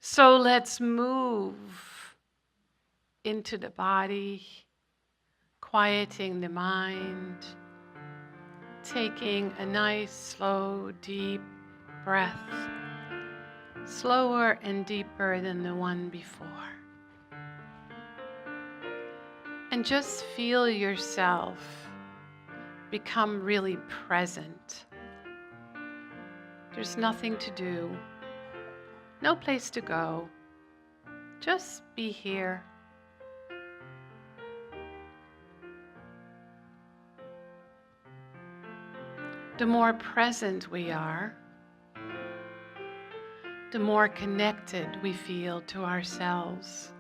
So let's move into the body, quieting the mind, taking a nice, slow, deep breath, slower and deeper than the one before. And just feel yourself become really present. There's nothing to do, no place to go. Just be here. The more present we are, the more connected we feel to ourselves.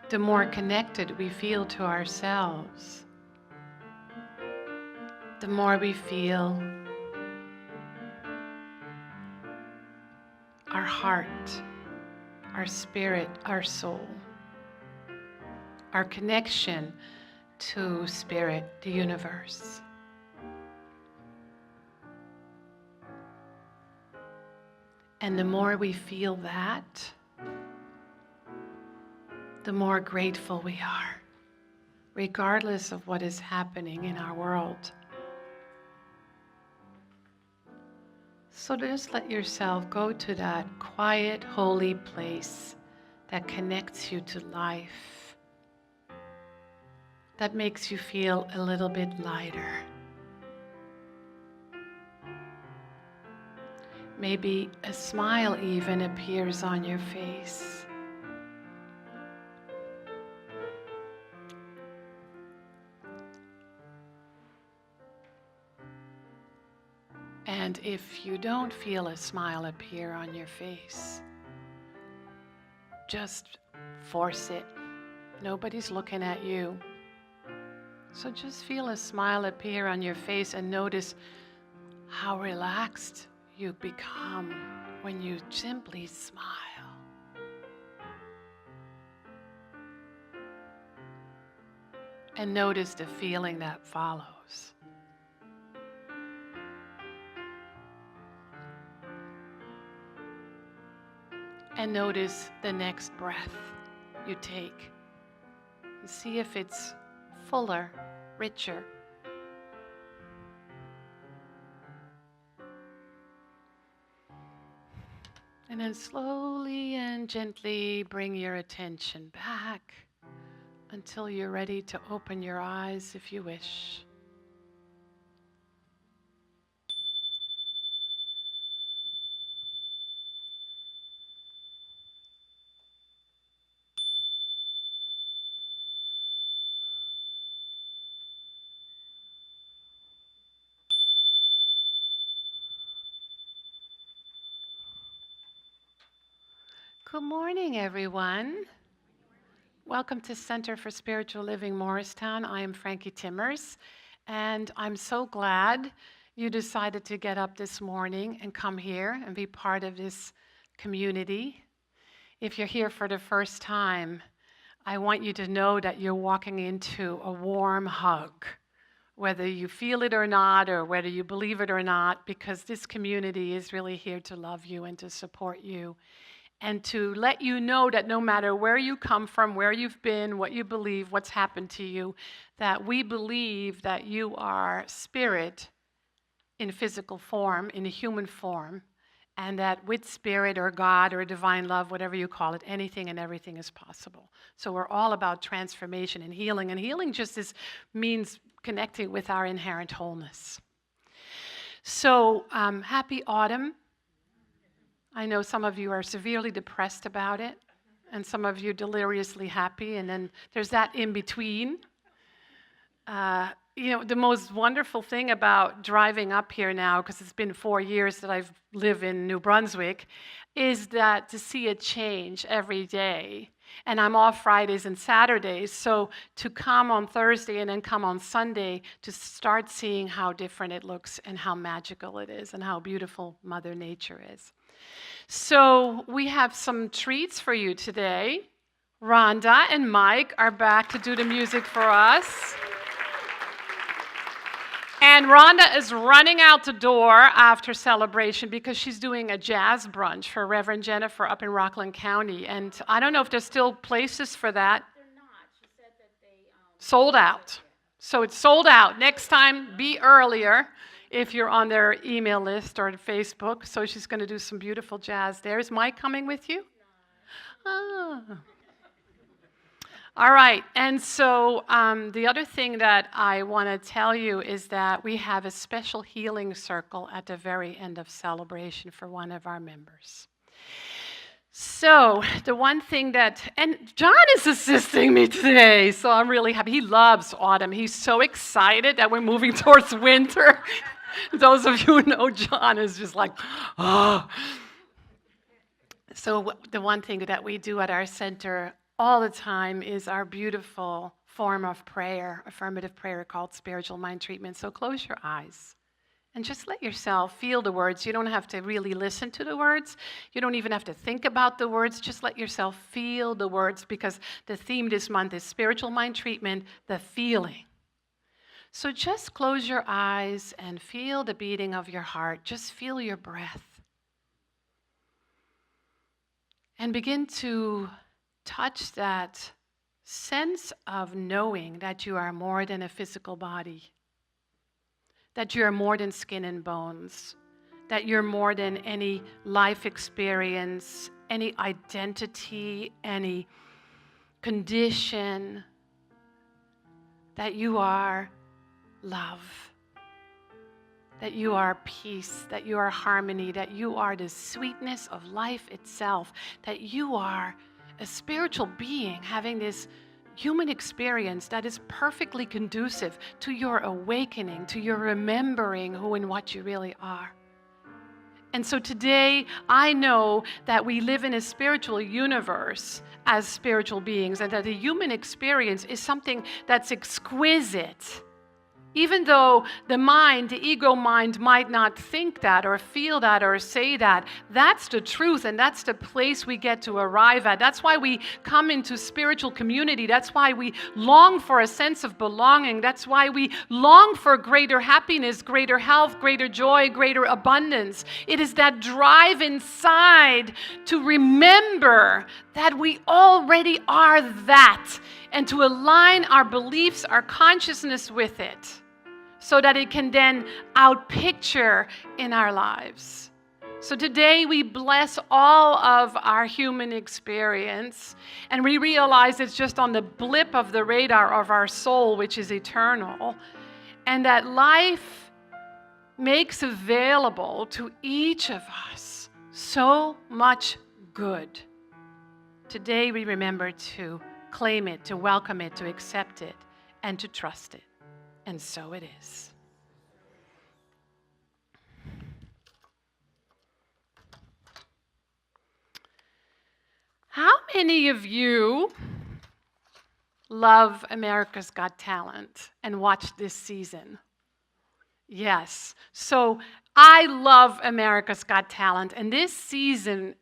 The more connected we feel to ourselves, the more we feel our heart, our spirit, our soul, our connection to spirit, the universe. And the more we feel that, the more grateful we are, regardless of what is happening in our world. So just let yourself go to that quiet, holy place that connects you to life, that makes you feel a little bit lighter. Maybe a smile even appears on your face. And if you don't feel a smile appear on your face, just force it. Nobody's looking at you. So just feel a smile appear on your face and notice how relaxed you become when you simply smile. And notice the feeling that follows. And notice the next breath you take. And see if it's fuller, richer. And then slowly and gently bring your attention back until you're ready to open your eyes if you wish. Good morning, everyone. Welcome to Center for Spiritual Living, Morristown. I am Frankie Timmers, and I'm so glad you decided to get up this morning and come here and be part of this community. If you're here for the first time, I want you to know that you're walking into a warm hug, whether you feel it or not, or whether you believe it or not, because this community is really here to love you and to support you, and to let you know that no matter where you come from, where you've been, what you believe, what's happened to you, that we believe that you are spirit in physical form, in a human form, and that with spirit or God or divine love, whatever you call it, anything and everything is possible. So we're all about transformation and healing just means connecting with our inherent wholeness. So happy autumn. I know some of you are severely depressed about it, and some of you deliriously happy, and then there's that in between. The most wonderful thing about driving up here now, because it's been 4 years that I've lived in New Brunswick, is that to see a change every day And I'm off Fridays and Saturdays, so to come on Thursday and then come on Sunday to start seeing how different it looks and how magical it is and how beautiful Mother Nature is. So we have some treats for you today. Rhonda and Mike are back to do the music for us. And Rhonda is running out the door after celebration because she's doing a jazz brunch for Reverend Jennifer up in Rockland County. And I don't know if there's still places for that. They're not. She said that they sold out. So it's sold out. Next time, be earlier if you're on their email list or Facebook. So she's going to do some beautiful jazz there. Is Mike coming with you? No. Oh. All right, and so the other thing that I want to tell you is that we have a special healing circle at the very end of celebration for one of our members. So the one thing that, and John is assisting me today, so I'm really happy. He loves autumn. He's so excited that we're moving towards winter. Those of you who know John is just like, oh. So the one thing that we do at our center all the time is our beautiful form of prayer, affirmative prayer called spiritual mind treatment. So close your eyes and just let yourself feel the words. You don't have to really listen to the words. You don't even have to think about the words. Just let yourself feel the words because the theme this month is spiritual mind treatment, the feeling. So just close your eyes and feel the beating of your heart. Just feel your breath. And begin to touch that sense of knowing that you are more than a physical body, that you are more than skin and bones, that you're more than any life experience, any identity, any condition, that you are love, that you are peace, that you are harmony, that you are the sweetness of life itself, that you are a spiritual being having this human experience that is perfectly conducive to your awakening, to your remembering who and what you really are. And so today, I know that we live in a spiritual universe as spiritual beings, and that the human experience is something that's exquisite. Even though the mind, the ego mind, might not think that or feel that or say that, that's the truth, and that's the place we get to arrive at. That's why we come into spiritual community. That's why we long for a sense of belonging. That's why we long for greater happiness, greater health, greater joy, greater abundance. It is that drive inside to remember that we already are that, and to align our beliefs, our consciousness with it, so that it can then outpicture in our lives. So today we bless all of our human experience, and we realize it's just on the blip of the radar of our soul, which is eternal, and that life makes available to each of us so much good. Today we remember to claim it, to welcome it, to accept it, and to trust it. And so it is. How many of you love America's Got Talent and watch this season? Yes. So I love America's Got Talent, and this season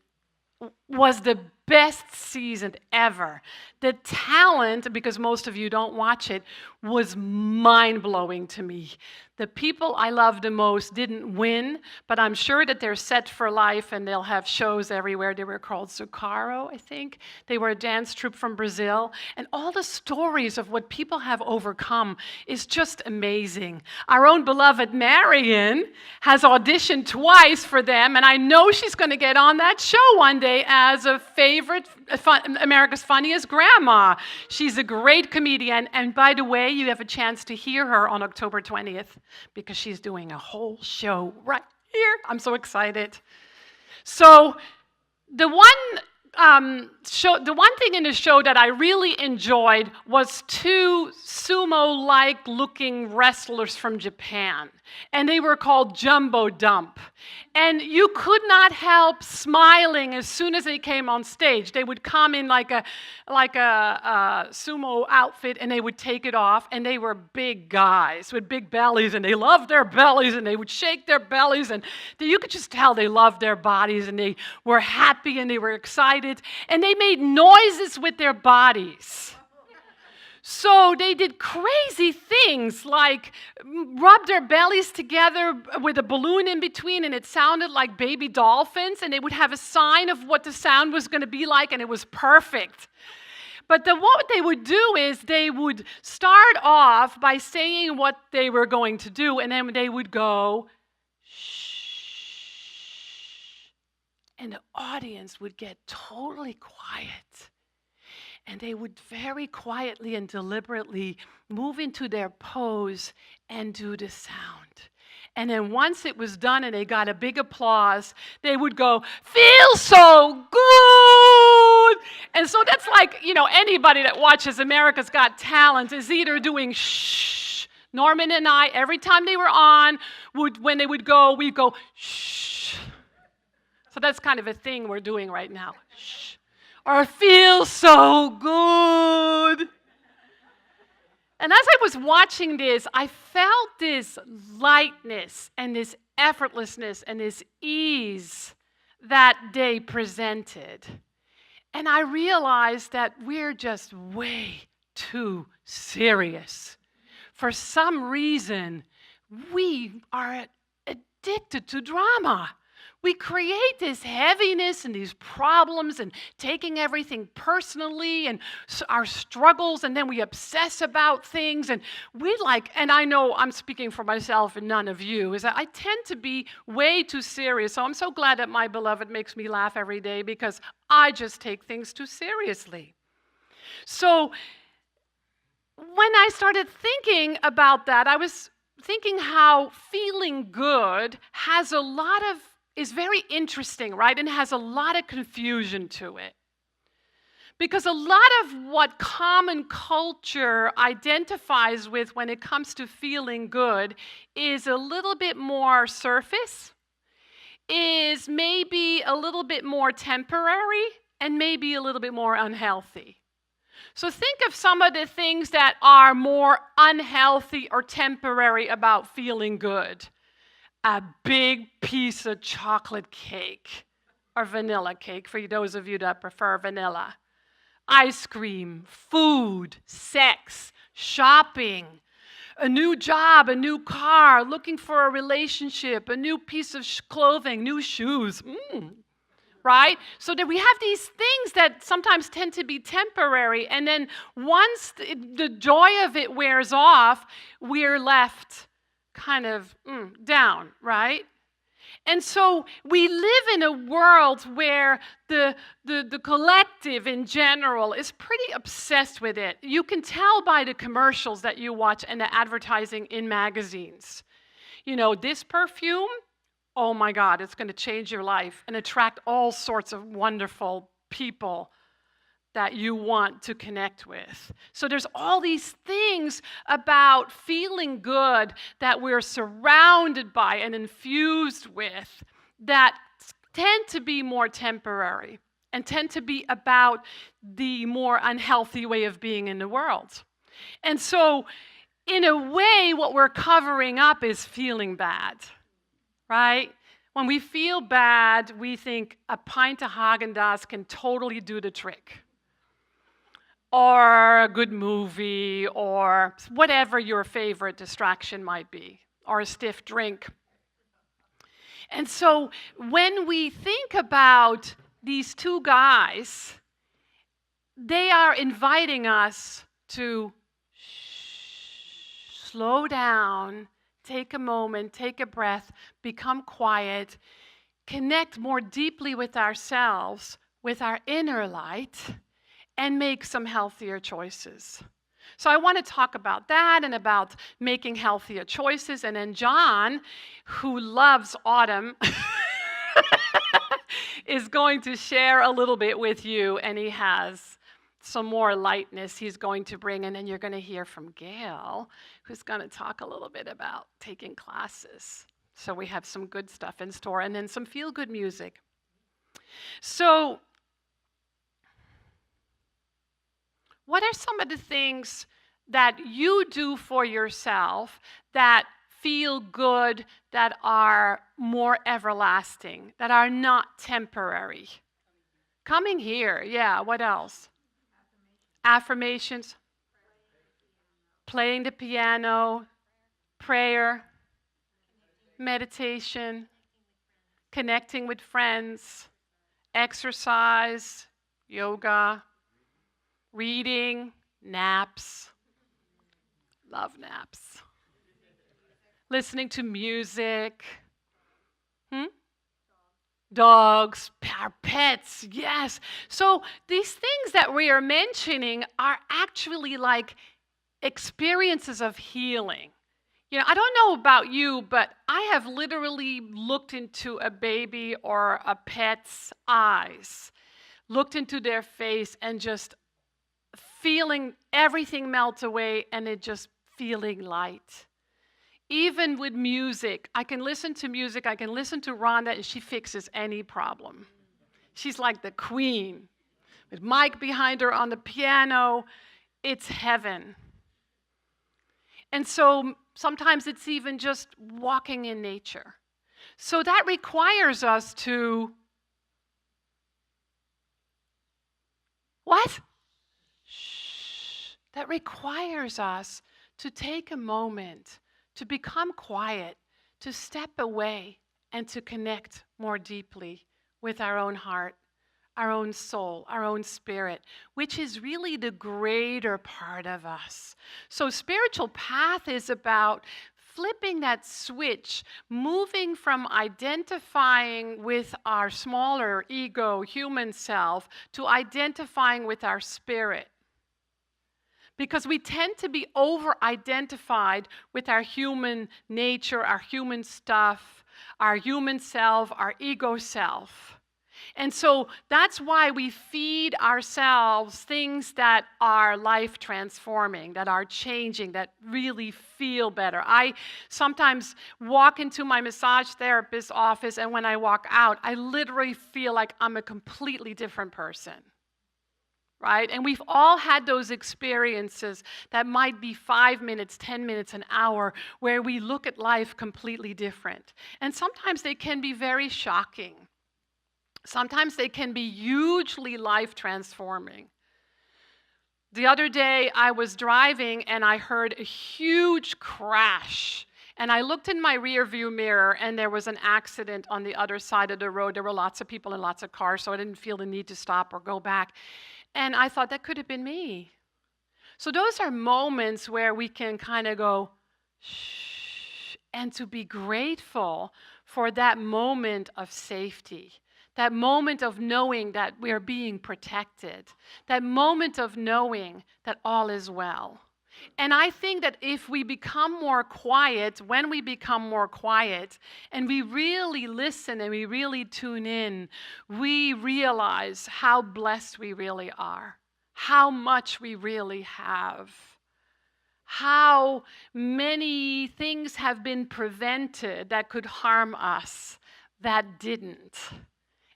was the best season ever. The talent, because most of you don't watch it, was mind-blowing to me. The people I love the most didn't win, but I'm sure that they're set for life and they'll have shows everywhere. They were called Zucaro, I think. They were a dance troupe from Brazil. And all the stories of what people have overcome is just amazing. Our own beloved Marion has auditioned twice for them, and I know she's going to get on that show one day as a favorite, America's Funniest Grandma. She's a great comedian, and by the way, you have a chance to hear her on October 20th because she's doing a whole show right here. I'm so excited. So the one the one thing in the show that I really enjoyed was two sumo-like looking wrestlers from Japan. And they were called Jumbo Dump. And you could not help smiling as soon as they came on stage. They would come in like a sumo outfit, and they would take it off. And they were big guys with big bellies, and they loved their bellies, and they would shake their bellies. And you could just tell they loved their bodies, and they were happy, and they were excited. And they made noises with their bodies. So they did crazy things like rub their bellies together with a balloon in between, and it sounded like baby dolphins, and they would have a sign of what the sound was going to be like, and it was perfect. But what they would do is they would start off by saying what they were going to do, and then they would go, shh, and the audience would get totally quiet. And they would very quietly and deliberately move into their pose and do the sound. And then once it was done and they got a big applause, they would go, "Feel so good!" And so that's like, anybody that watches America's Got Talent is either doing shh. Norman and I, every time they were on, when they would go, we'd go shh. So that's kind of a thing we're doing right now. Shh. Or feel so good. And as I was watching this, I felt this lightness and this effortlessness and this ease that they presented. And I realized that we're just way too serious. For some reason, we are addicted to drama. We create this heaviness and these problems and taking everything personally and our struggles, and then we obsess about things, and and I know I'm speaking for myself and none of you, is that I tend to be way too serious. So I'm so glad that my beloved makes me laugh every day, because I just take things too seriously. So when I started thinking about that, I was thinking how feeling good is very interesting, right? And has a lot of confusion to it. Because a lot of what common culture identifies with when it comes to feeling good is a little bit more surface, is maybe a little bit more temporary, and maybe a little bit more unhealthy. So think of some of the things that are more unhealthy or temporary about feeling good. A big piece of chocolate cake or vanilla cake, for those of you that prefer vanilla. Ice cream, food, sex, shopping, a new job, a new car, looking for a relationship, a new piece of clothing, new shoes. Right? So that we have these things that sometimes tend to be temporary, and then once the joy of it wears off, we're left kind of down, right? And so we live in a world where the collective in general is pretty obsessed with it. You can tell by the commercials that you watch and the advertising in magazines. This perfume, oh my God, it's going to change your life and attract all sorts of wonderful people that you want to connect with. So there's all these things about feeling good that we're surrounded by and infused with that tend to be more temporary and tend to be about the more unhealthy way of being in the world. And so, in a way, what we're covering up is feeling bad, right? When we feel bad, we think a pint of Haagen-Dazs can totally do the trick. Or a good movie, or whatever your favorite distraction might be, or a stiff drink. And so when we think about these two guys, they are inviting us to slow down, take a moment, take a breath, become quiet, connect more deeply with ourselves, with our inner light, and make some healthier choices. So I want to talk about that and about making healthier choices. And then John, who loves autumn, is going to share a little bit with you, and he has some more lightness he's going to bring. And then you're going to hear from Gail, who's going to talk a little bit about taking classes. So we have some good stuff in store, and then some feel-good music. So what are some of the things that you do for yourself that feel good, that are more everlasting, that are not temporary? Coming here, yeah. What else? Affirmations, playing the piano, prayer, meditation, connecting with friends, exercise, yoga, reading, naps. Love naps. Listening to music. Dogs, our pets, yes. So these things that we are mentioning are actually like experiences of healing. You know, I don't know about you, but I have literally looked into a baby or a pet's eyes, looked into their face, and just feeling everything melt away, and it just feeling light. Even with music, I can listen to music, I can listen to Rhonda, and she fixes any problem. She's like the queen. With Mike behind her on the piano, it's heaven. And so sometimes it's even just walking in nature. So that requires us to, what? Shh. That requires us to take a moment to become quiet, to step away, and to connect more deeply with our own heart, our own soul, our own spirit, which is really the greater part of us. So spiritual path is about flipping that switch, moving from identifying with our smaller ego, human self, to identifying with our spirit. Because we tend to be over-identified with our human nature, our human stuff, our human self, our ego self. And so that's why we feed ourselves things that are life-transforming, that are changing, that really feel better. I sometimes walk into my massage therapist's office, and when I walk out, I literally feel like I'm a completely different person. Right? And we've all had those experiences that might be 5 minutes, 10 minutes, an hour, where we look at life completely different. And sometimes they can be very shocking. Sometimes they can be hugely life-transforming. The other day, I was driving and I heard a huge crash. And I looked in my rear view mirror, and there was an accident on the other side of the road. There were lots of people and lots of cars, so I didn't feel the need to stop or go back. And I thought, that could have been me. So those are moments where we can kind of go, shh, and to be grateful for that moment of safety, that moment of knowing that we are being protected, that moment of knowing that all is well. And I think that if we become more quiet, when we become more quiet, and we really listen and we really tune in, we realize how blessed we really are, how much we really have, how many things have been prevented that could harm us that didn't.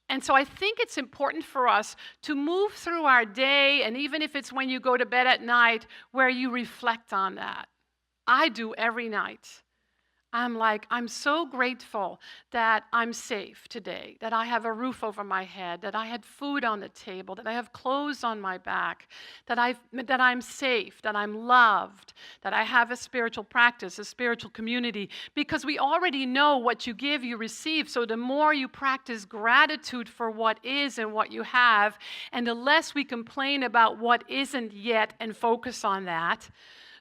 And so I think it's important for us to move through our day, and even if it's when you go to bed at night, where you reflect on that. I do every night. I'm so grateful that I'm safe today, that I have a roof over my head, that I had food on the table, that I have clothes on my back, that I'm safe, that I'm loved, that I have a spiritual practice, a spiritual community, because we already know what you give, you receive. So the more you practice gratitude for what is and what you have, and the less we complain about what isn't yet and focus on that,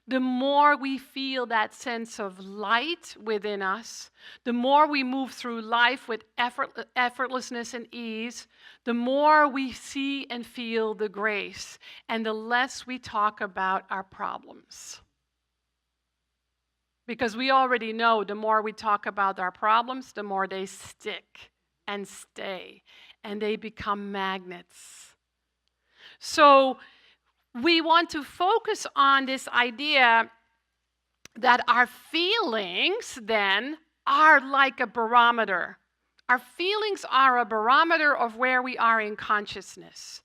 the more we feel that sense of light within us, the more we move through life with effortlessness and ease, the more we see and feel the grace, and the less we talk about our problems. Because we already know the more we talk about our problems, the more they stick. and stay, and they become magnets. So we want to focus on this idea that our feelings then are like a barometer. Our feelings are a barometer of where we are in consciousness.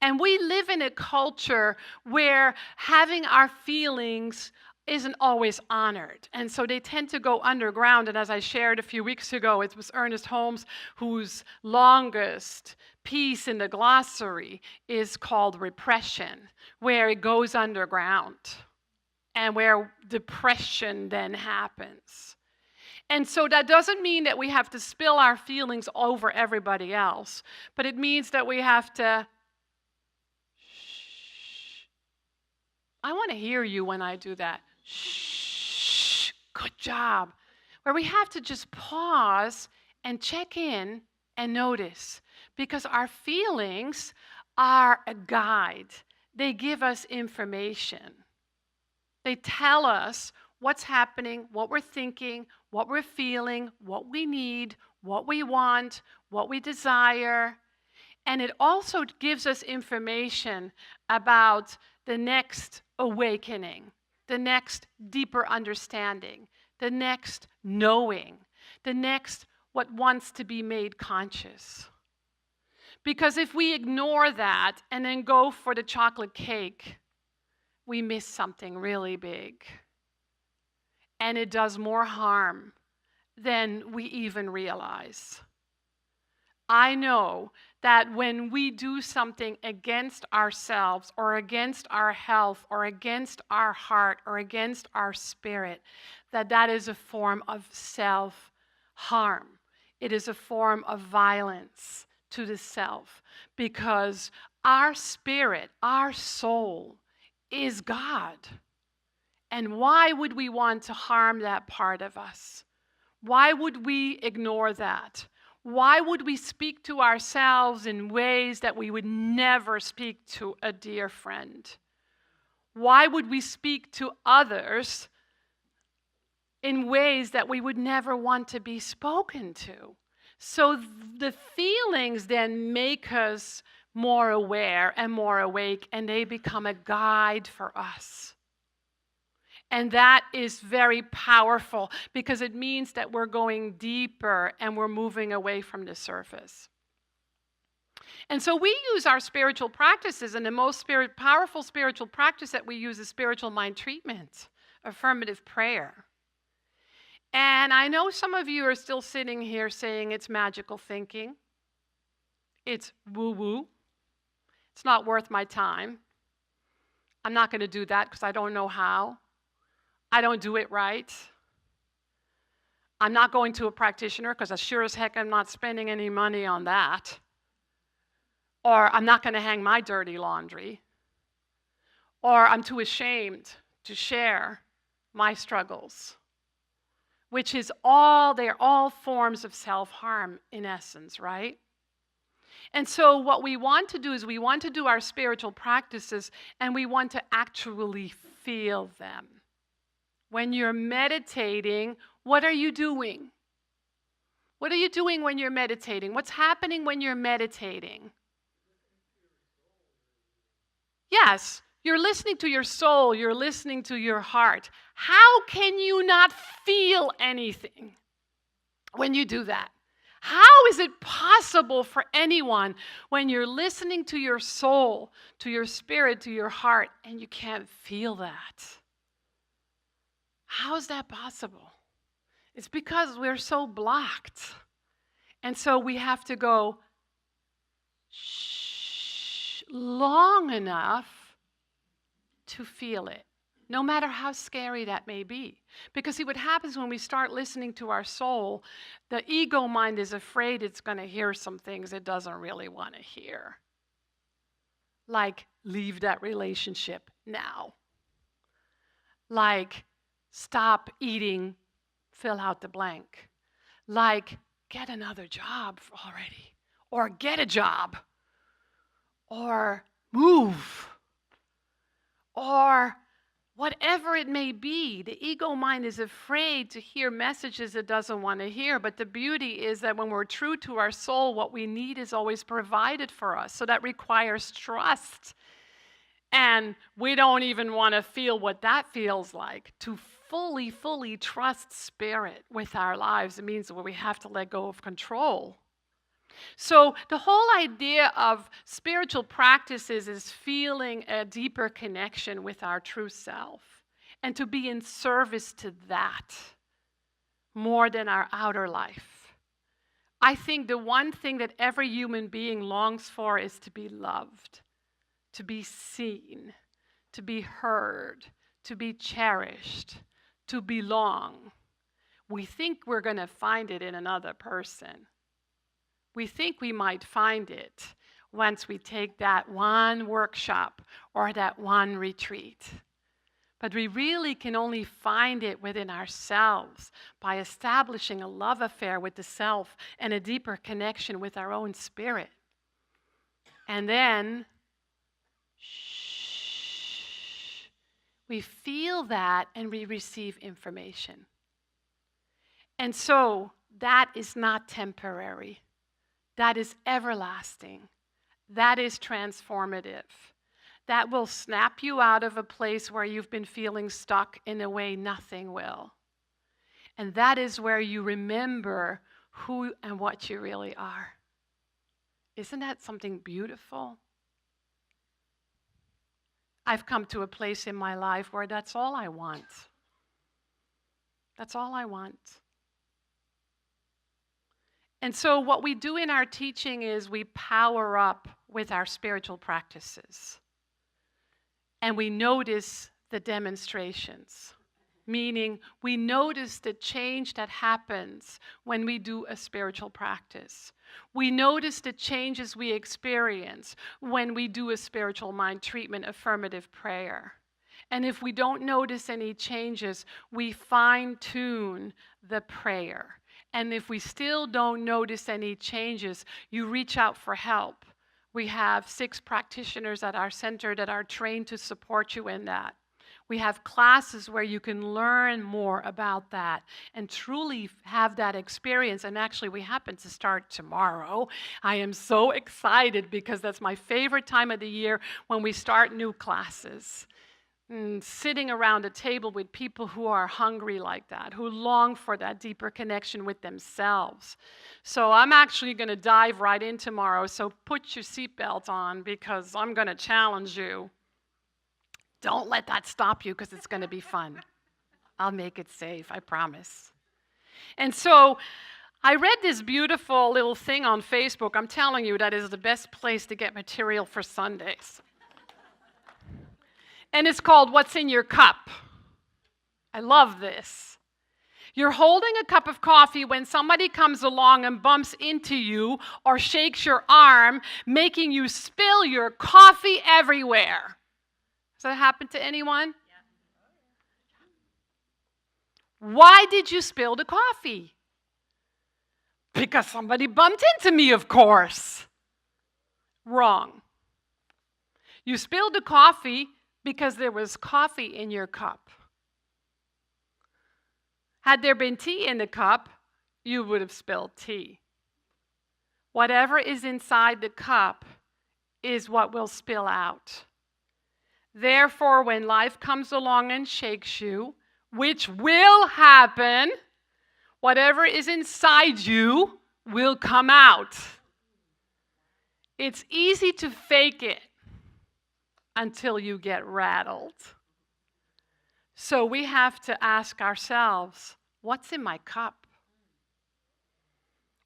And we live in a culture where having our feelings isn't always honored. And so they tend to go underground. And as I shared a few weeks ago, it was Ernest Holmes whose longest piece in the glossary is called repression, where it goes underground and where depression then happens. And so that doesn't mean that we have to spill our feelings over everybody else, but it means that we have to, shh. I want to hear you when I do that. Shh, good job. Where we have to just pause and check in and notice, because our feelings are a guide. They give us information. They tell us what's happening, what we're thinking, what we're feeling, what we need, what we want, what we desire. And it also gives us information about the next awakening, the next deeper understanding, the next knowing, the next what wants to be made conscious. Because if we ignore that and then go for the chocolate cake, we miss something really big. And it does more harm than we even realize. I know that when we do something against ourselves or against our health or against our heart or against our spirit, that is a form of self-harm. It is a form of violence to the self, because our spirit, our soul, is God. And why would we want to harm that part of us? Why would we ignore that? Why would we speak to ourselves in ways that we would never speak to a dear friend? Why would we speak to others in ways that we would never want to be spoken to? So the feelings then make us more aware and more awake, and they become a guide for us. And that is very powerful, because it means that we're going deeper and we're moving away from the surface. And so we use our spiritual practices, and the most powerful spiritual practice that we use is spiritual mind treatment, affirmative prayer. And I know some of you are still sitting here saying it's magical thinking. It's woo-woo. It's not worth my time. I'm not going to do that because I don't know how. I don't do it right. I'm not going to a practitioner because as sure as heck I'm not spending any money on that. Or I'm not going to hang my dirty laundry. Or I'm too ashamed to share my struggles. Which is they're all forms of self-harm in essence, right? And so what we want to do is we want to do our spiritual practices, and we want to actually feel them. When you're meditating, what are you doing? What are you doing when you're meditating? What's happening when you're meditating? Yes, you're listening to your soul, you're listening to your heart. How can you not feel anything when you do that? How is it possible for anyone when you're listening to your soul, to your spirit, to your heart, and you can't feel that? How is that possible? It's because we're so blocked. And so we have to go shh long enough to feel it, no matter how scary that may be. Because see, what happens when we start listening to our soul, the ego mind is afraid it's going to hear some things it doesn't really want to hear. Like, leave that relationship now. Like, stop eating, fill out the blank. Like, get another job already. Or get a job. Or move. Or Whatever it may be, the ego mind is afraid to hear messages it doesn't want to hear. But the beauty is that when we're true to our soul, what we need is always provided for us. So that requires trust. And we don't even want to feel what that feels like. To fully trust spirit with our lives, it means that we have to let go of control. So the whole idea of spiritual practices is feeling a deeper connection with our true self and to be in service to that more than our outer life. I think the one thing that every human being longs for is to be loved, to be seen, to be heard, to be cherished, to belong. We think we're going to find it in another person. We think we might find it once we take that one workshop or that one retreat. But we really can only find it within ourselves by establishing a love affair with the self and a deeper connection with our own spirit. And then, we feel that and we receive information. And so that is not temporary. That is everlasting. That is transformative. That will snap you out of a place where you've been feeling stuck in a way nothing will. And that is where you remember who and what you really are. Isn't that something beautiful? I've come to a place in my life where that's all I want. That's all I want. And so what we do in our teaching is we power up with our spiritual practices. And we notice the demonstrations, meaning we notice the change that happens when we do a spiritual practice. We notice the changes we experience when we do a spiritual mind treatment, affirmative prayer. And if we don't notice any changes, we fine-tune the prayer. And if we still don't notice any changes, you reach out for help. We have 6 practitioners at our center that are trained to support you in that. We have classes where you can learn more about that and truly have that experience. And actually, we happen to start tomorrow. I am so excited because that's my favorite time of the year when we start new classes. Sitting around a table with people who are hungry like that, who long for that deeper connection with themselves. So I'm actually going to dive right in tomorrow, so put your seatbelt on because I'm going to challenge you. Don't let that stop you because it's going to be fun. I'll make it safe, I promise. And so I read this beautiful little thing on Facebook. I'm telling you, that is the best place to get material for Sundays. And it's called What's in Your Cup. I love this. You're holding a cup of coffee when somebody comes along and bumps into you or shakes your arm, making you spill your coffee everywhere. Has that happened to anyone? Yeah. Why did you spill the coffee? Because somebody bumped into me, of course. Wrong. You spilled the coffee because there was coffee in your cup. Had there been tea in the cup, you would have spilled tea. Whatever is inside the cup is what will spill out. Therefore, when life comes along and shakes you, which will happen, whatever is inside you will come out. It's easy to fake it until you get rattled. So we have to ask ourselves, what's in my cup?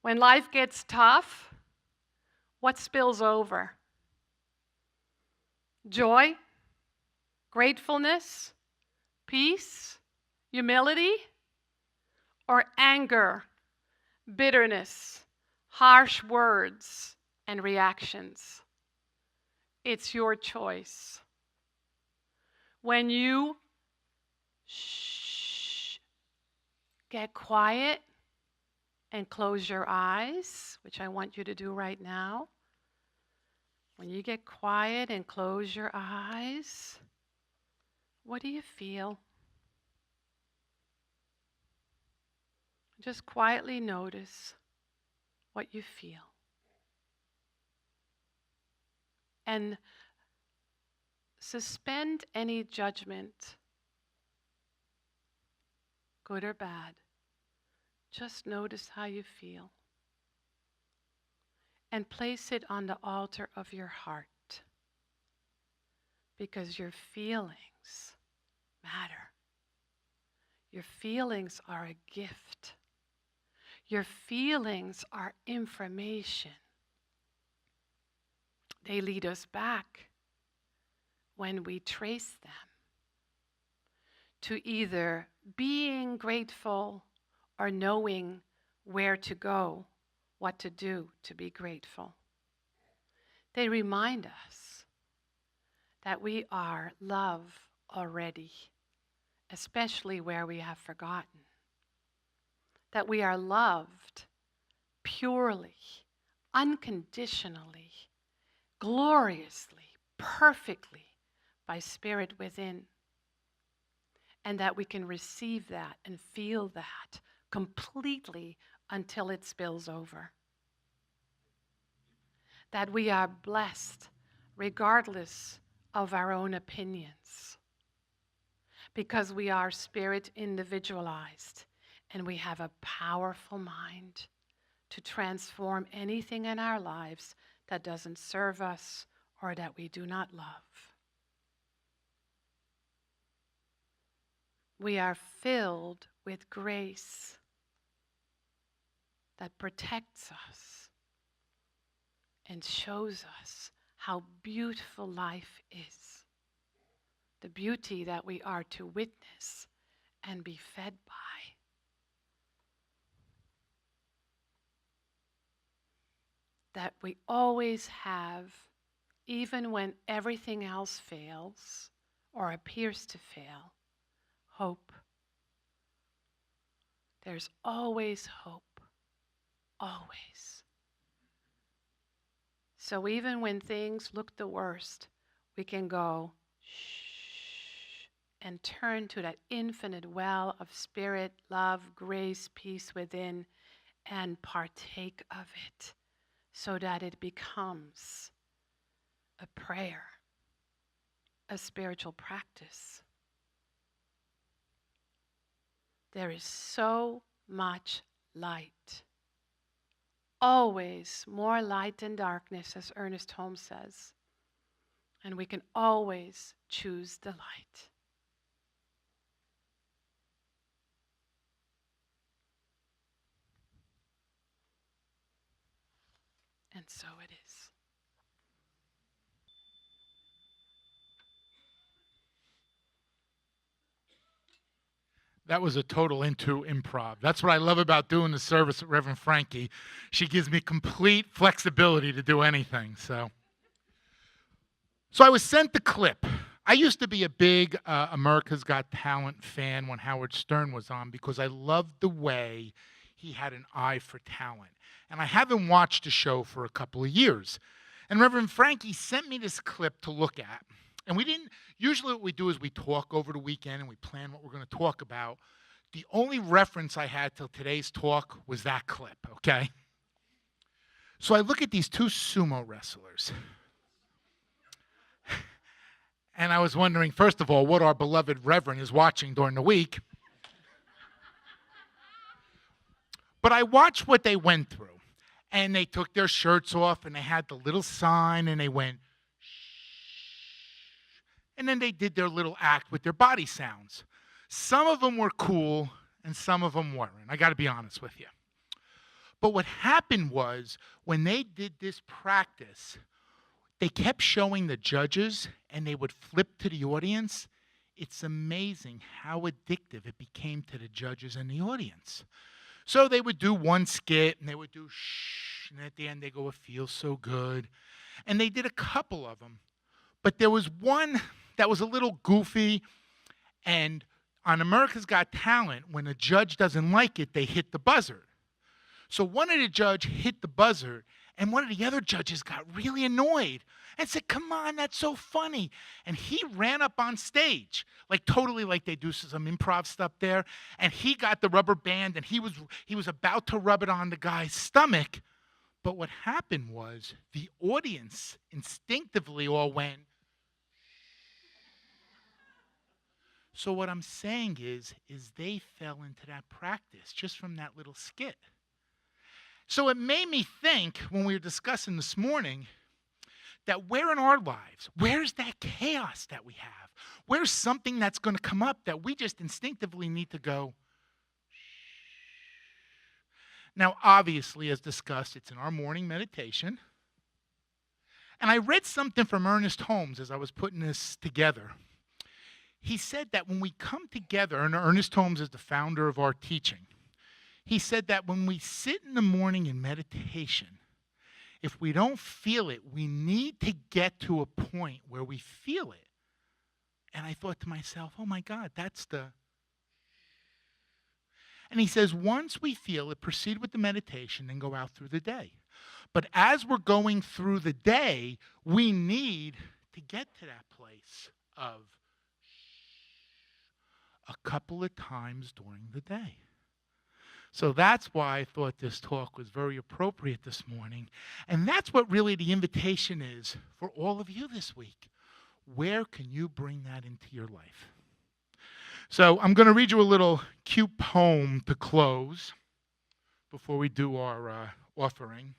When life gets tough, what spills over? Joy, gratefulness, peace, humility, or anger, bitterness, harsh words, and reactions? It's your choice. When you get quiet and close your eyes, which I want you to do right now. When you get quiet and close your eyes, What do you feel? Just quietly notice what you feel. And suspend any judgment, good or bad. Just notice how you feel. And place it on the altar of your heart. Because your feelings matter. Your feelings are a gift. Your feelings are information. They lead us back when we trace them to either being grateful or knowing where to go, what to do to be grateful. They remind us that we are love already, especially where we have forgotten. That we are loved purely, unconditionally, gloriously, perfectly by Spirit within. And that we can receive that and feel that completely until it spills over. That we are blessed regardless of our own opinions. Because we are spirit individualized and we have a powerful mind to transform anything in our lives that doesn't serve us or that we do not love. We are filled with grace that protects us and shows us how beautiful life is. The beauty that we are to witness and be fed by. That we always have, even when everything else fails or appears to fail, hope. There's always hope. Always. So even when things look the worst, we can go, shh, and turn to that infinite well of spirit, love, grace, peace within, and partake of it so that it becomes a prayer, a spiritual practice. There is so much light. Always more light than darkness, as Ernest Holmes says. And we can always choose the light. And so it is. That was a total into improv. That's what I love about doing the service with Reverend Frankie. She gives me complete flexibility to do anything. So I was sent the clip. I used to be a big America's Got Talent fan when Howard Stern was on because I loved the way he had an eye for talent. And I haven't watched the show for a couple of years. And Reverend Frankie sent me this clip to look at. And usually what we do is we talk over the weekend and we plan what we're going to talk about. The only reference I had till today's talk was that clip, okay? So I look at these two sumo wrestlers. And I was wondering, first of all, what our beloved Reverend is watching during the week. But I watched what they went through. And they took their shirts off and they had the little sign and they went, and then they did their little act with their body sounds. Some of them were cool and some of them weren't. I got to be honest with you. But what happened was when they did this practice, they kept showing the judges and they would flip to the audience. It's amazing how addictive it became to the judges and the audience. So they would do one skit and they would do shh, and at the end they go, it feels so good. And they did a couple of them. But there was one that was a little goofy, and on America's Got Talent, when a judge doesn't like it, they hit the buzzer. So one of the judge hit the buzzer, And one of the other judges got really annoyed and said, "Come on, that's so funny." And he ran up on stage, like totally like they do some improv stuff there. And he got the rubber band and he was about to rub it on the guy's stomach. But what happened was the audience instinctively all went. So what I'm saying is they fell into that practice just from that little skit. So it made me think when we were discussing this morning that where in our lives, where's that chaos that we have? Where's something that's going to come up that we just instinctively need to go, shh. Now, obviously, as discussed, it's in our morning meditation. And I read something from Ernest Holmes as I was putting this together. He said that when we come together, and Ernest Holmes is the founder of our teaching, he said that when we sit in the morning in meditation, if we don't feel it, we need to get to a point where we feel it. And I thought to myself, oh my God, that's the... And he says, once we feel it, proceed with the meditation and go out through the day. But as we're going through the day, we need to get to that place of a couple of times during the day. So that's why I thought this talk was very appropriate this morning. And that's what really the invitation is for all of you this week. Where can you bring that into your life? So I'm going to read you a little cute poem to close before we do our offering.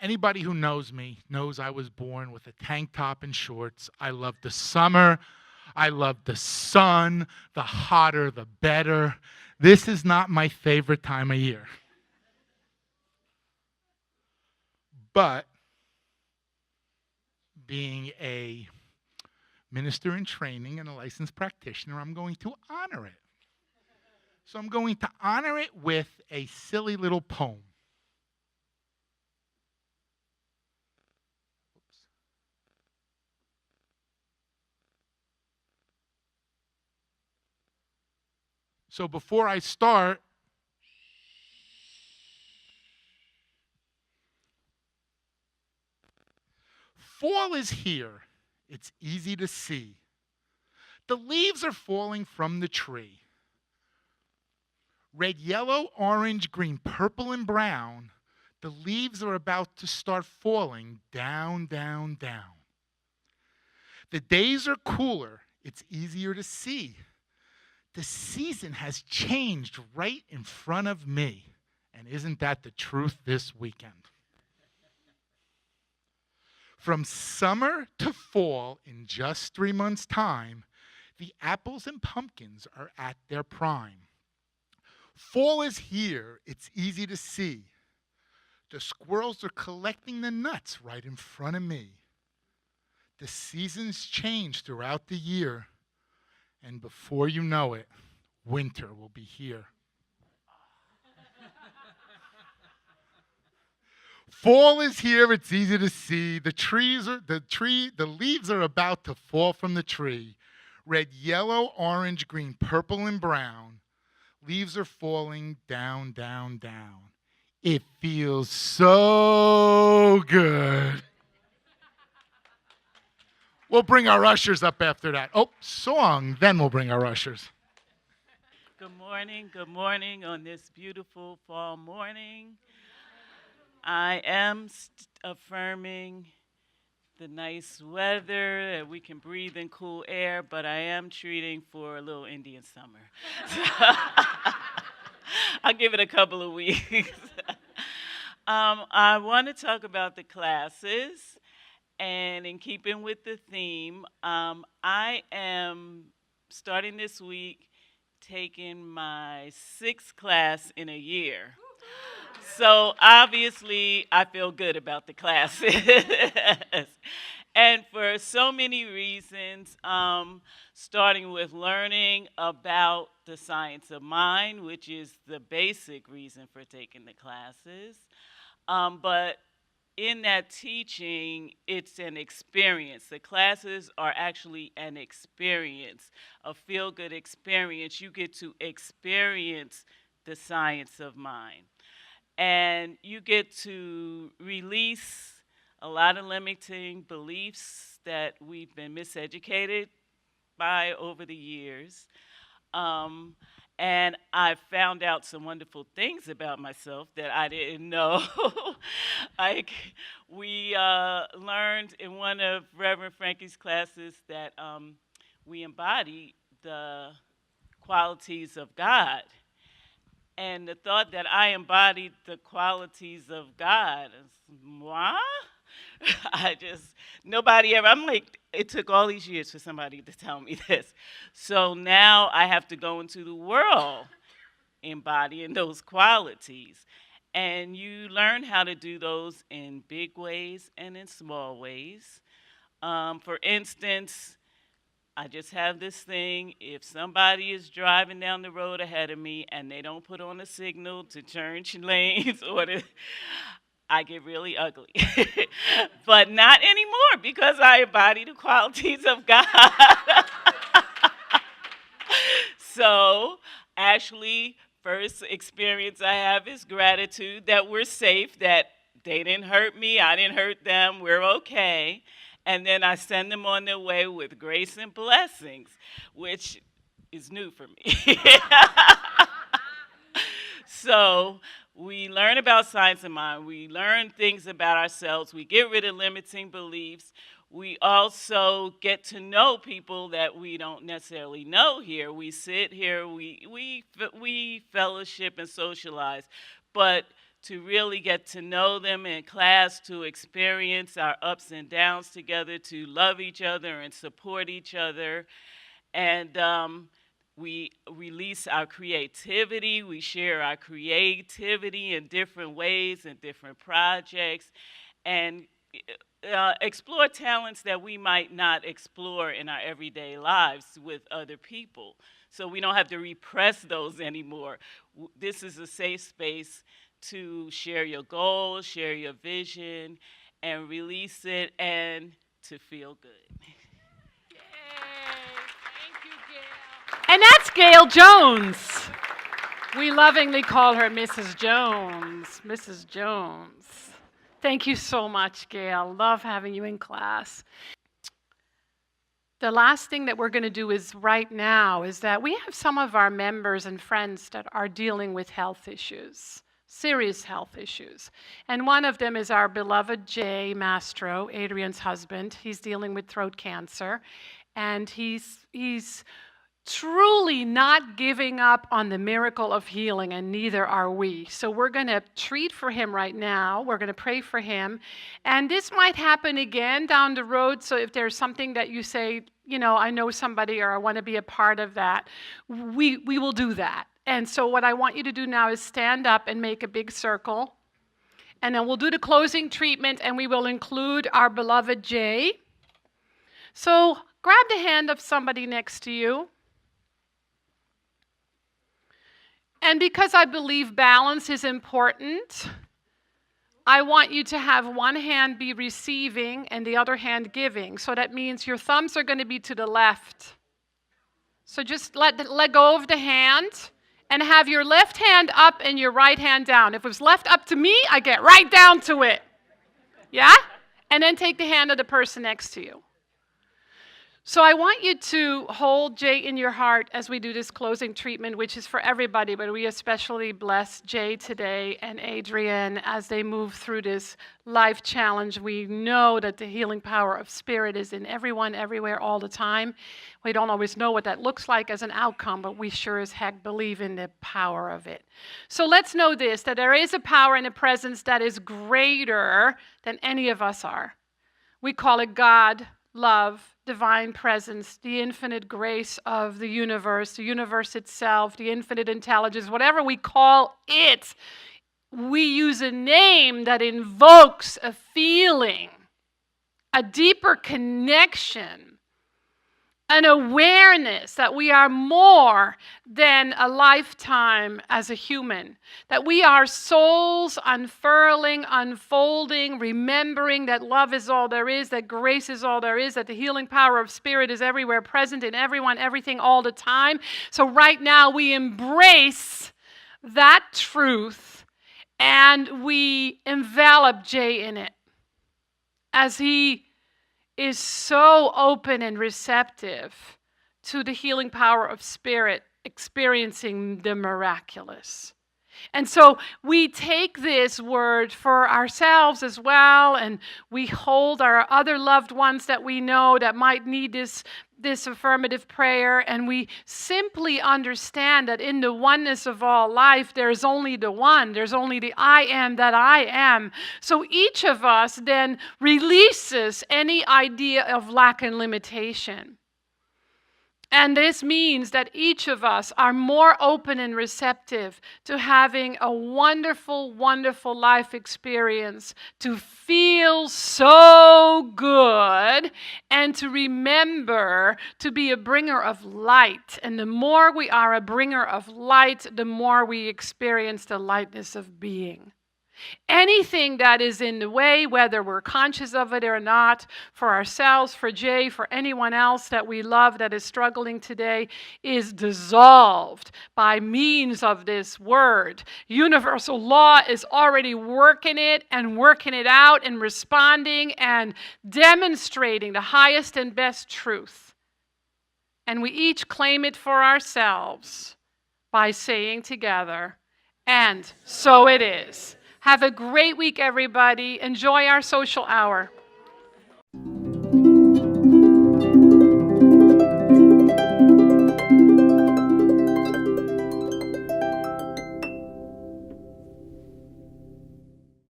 Anybody who knows me knows I was born with a tank top and shorts. I love the summer. I love the sun. The hotter, the better. This is not my favorite time of year. But being a minister in training and a licensed practitioner, I'm going to honor it. So I'm going to honor it with a silly little poem. So before I start, fall is here. It's easy to see. The leaves are falling from the tree. Red, yellow, orange, green, purple, and brown. The leaves are about to start falling down, down, down. The days are cooler. It's easier to see. The season has changed right in front of me. And isn't that the truth this weekend? From summer to fall in just 3 months' time, the apples and pumpkins are at their prime. Fall is here. It's easy to see. The squirrels are collecting the nuts right in front of me. The seasons change throughout the year. And before you know it, winter will be here. Fall is here, it's easy to see. The leaves are about to fall from the tree. Red, yellow, orange, green, purple, and brown. Leaves are falling down, down, down. It feels so good. We'll bring our ushers up after that. Oh, song, then we'll bring our ushers. Good morning on this beautiful fall morning. I am affirming the nice weather, that we can breathe in cool air, but I am treating for a little Indian summer. I'll give it a couple of weeks. I want to talk about the classes. And in keeping with the theme, I am starting this week taking my 6th class in a year. So obviously, I feel good about the classes. And for so many reasons, starting with learning about the science of mind, which is the basic reason for taking the classes. But in that teaching, it's an experience. The classes are actually an experience, a feel-good experience. You get to experience the science of mind. And you get to release a lot of limiting beliefs that we've been miseducated by over the years. Um, and I found out some wonderful things about myself that I didn't know. Like, we learned in one of Reverend Frankie's classes that we embody the qualities of God. And the thought that I embodied the qualities of God is, what? Nobody ever, I'm like, it took all these years for somebody to tell me this. So now I have to go into the world embodying those qualities. And you learn how to do those in big ways and in small ways. For instance, I just have this thing, if somebody is driving down the road ahead of me and they don't put on a signal to change lanes I get really ugly. But not anymore, because I embody the qualities of God. So actually, first experience I have is gratitude that we're safe, that they didn't hurt me, I didn't hurt them, we're okay. And then I send them on their way with grace and blessings, which is new for me. So we learn about science of mind. We learn things about ourselves. We get rid of limiting beliefs. We also get to know people that we don't necessarily know here. We sit here, we fellowship and socialize. But to really get to know them in class, to experience our ups and downs together, to love each other and support each other. And we release our creativity. We share our creativity in different ways and different projects, and explore talents that we might not explore in our everyday lives with other people. So we don't have to repress those anymore. This is a safe space to share your goals, share your vision, and release it, and to feel good. Yay. Thank you, Gail. And that's Gail Jones. We lovingly call her Mrs. Jones. Mrs. Jones. Thank you so much, Gail. Love having you in class. The last thing that we're going to do is right now is that we have some of our members and friends that are dealing with health issues. Serious health issues. And one of them is our beloved Jay Mastro, Adrian's husband. He's dealing with throat cancer. And he's truly not giving up on the miracle of healing, and neither are we. So we're going to treat for him right now. We're going to pray for him. And this might happen again down the road. So if there's something that you say, you know, I know somebody or I want to be a part of that, we will do that. And so what I want you to do now is stand up and make a big circle. And then we'll do the closing treatment, and we will include our beloved Jay. So grab the hand of somebody next to you. And because I believe balance is important, I want you to have one hand be receiving and the other hand giving. So that means your thumbs are going to be to the left. So just let go of the hand. And have your left hand up and your right hand down. If it was left up to me, I get right down to it. Yeah? And then take the hand of the person next to you. So I want you to hold Jay in your heart as we do this closing treatment, which is for everybody, but we especially bless Jay today and Adrian as they move through this life challenge. We know that the healing power of spirit is in everyone, everywhere, all the time. We don't always know what that looks like as an outcome, but we sure as heck believe in the power of it. So let's know this, that there is a power and a presence that is greater than any of us are. We call it God, love, divine presence, the infinite grace of the universe itself, the infinite intelligence, whatever we call it. We use a name that invokes a feeling, a deeper connection, an awareness that we are more than a lifetime as a human, that we are souls unfurling, unfolding, remembering that love is all there is, that grace is all there is, that the healing power of spirit is everywhere, present in everyone, everything, all the time. So right now we embrace that truth And we envelop Jay in it as he is so open and receptive to the healing power of spirit, experiencing the miraculous. And so we take this word for ourselves as well, and we hold our other loved ones that we know that might need this affirmative prayer, and we simply understand that in the oneness of all life, there's only the one, there's only the I am that I am. So each of us then releases any idea of lack and limitation. And this means that each of us are more open and receptive to having a wonderful, wonderful life experience, to feel so good, and to remember to be a bringer of light. And the more we are a bringer of light, the more we experience the lightness of being. Anything that is in the way, whether we're conscious of it or not, for ourselves, for Jay, for anyone else that we love that is struggling today, is dissolved by means of this word. Universal law is already working it and working it out and responding and demonstrating the highest and best truth. And we each claim it for ourselves by saying together, and so it is. Have a great week, everybody. Enjoy our social hour.